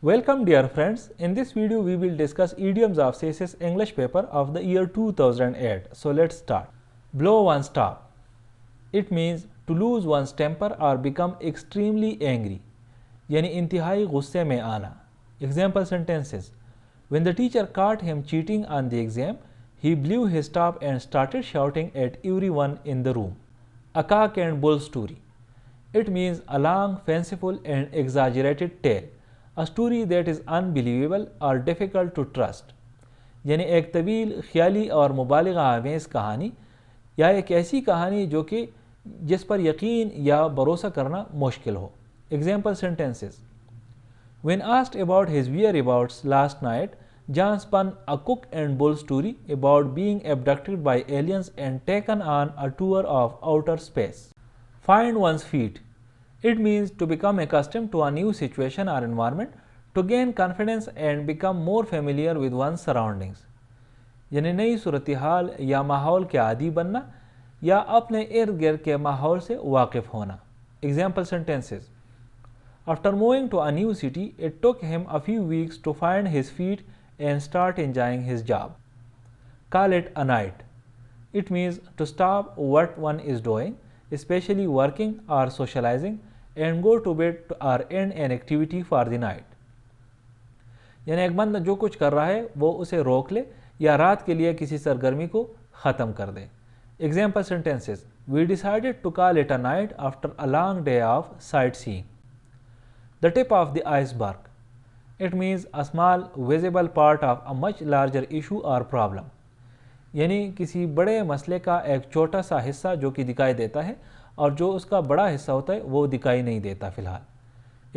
Welcome dear friends, in this video we will discuss idioms of CSS English paper of the year 2008. So let's start. Blow one's top. It means to lose one's temper or become extremely angry. यानी इंतहाई गुस्से में आना. Example sentences. When the teacher caught him cheating on the exam, he blew his top and started shouting at everyone in the room. A cock and bull story. It means a long, fanciful and exaggerated tale. A story that is unbelievable or difficult to trust. यानी एक तवील, ख्याली और मुबालिगा आमेज़ कहानी या एक ऐसी कहानी जो कि जिस पर यकीन या भरोसा करना मुश्किल हो. Example sentences. When asked about his whereabouts last night, John spun a cock and bull story about being abducted by aliens and taken on a tour of outer space. Find one's feet. It means to become accustomed to a new situation or environment, to gain confidence and become more familiar with one's surroundings. यानी नई सूरत हाल या माहौल के आदी बनना या अपने इर्द गिर्द के माहौल से वाकिफ होना. Example sentences. After moving to a new city, it took him a few weeks to find his feet and start enjoying his job. Call it a night. It means to stop what one is doing, especially working or socializing, and go to bed or end an activity for the night. यानी एक बंदा जो कुछ कर रहा है वो उसे रोक ले या रात के लिए किसी सरगर्मी को ख़त्म कर दे. Example sentences. We decided to call it a night after a long day of sightseeing. The tip of the iceberg. It means a small visible part of a much larger issue or problem. यानी किसी बड़े मसले का एक छोटा सा हिस्सा जो कि दिखाई देता है और जो उसका बड़ा हिस्सा होता है वो दिखाई नहीं देता फिलहाल.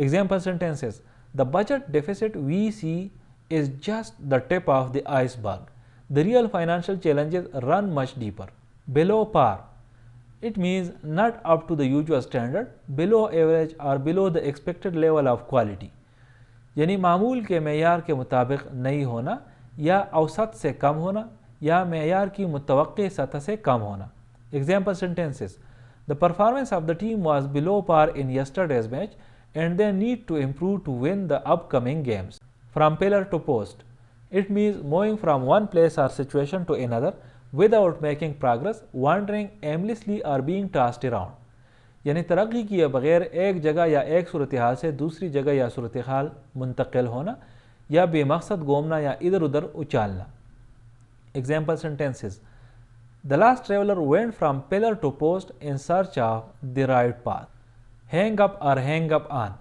Example sentences. The budget deficit we see is just the tip of the iceberg. The real financial challenges run much deeper. Below par. It means not up to the usual standard, below average or below the expected level of quality. यानी मामूल के मेयार के मुताबिक नहीं होना या औसत से कम होना या मेयार की मुतवक्की सतह से कम होना. Example sentences. The performance of the team was below par in yesterday's match and they need to improve to win the upcoming games. From pillar to post. It means moving from one place or situation to another without making progress, wandering aimlessly or being tossed around. यानी तरक्की किए बगैर एक जगह या एक सूरत हाल से दूसरी जगह या सूरत हाल मुंतकिल होना या बेमकसद घूमना या इधर उधर उछालना. Example sentences. The last traveler went from pillar to post in search of the right path. Hang up or hang up on.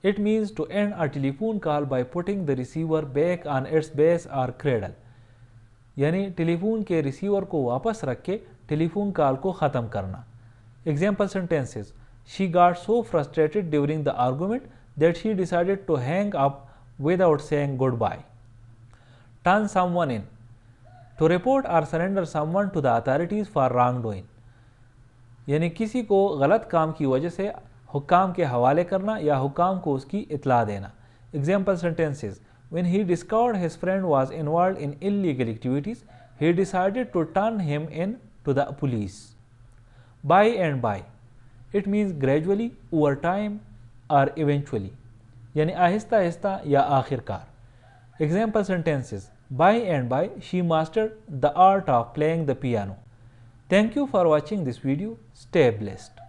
It means to end a telephone call by putting the receiver back on its base or cradle. यानी telephone के receiver को वापस रख के telephone call को ख़त्म करना. Example sentences. She got so frustrated during the argument that she decided to hang up without saying goodbye. Turn someone in. To report or surrender someone to the authorities for wrongdoing. यानी किसी को गलत काम की वजह से हुक्काम के हवाले करना या हुक्काम को उसकी इत्ला देना. Example sentences. When he discovered his friend was involved in illegal activities, he decided to turn him in to the police. By and by. It means gradually, over time or eventually. यानी आहिस्ता आहिस्ता या आखिरकार. Example sentences. By and by, she mastered the art of playing the piano. Thank you for watching this video. Stay blessed.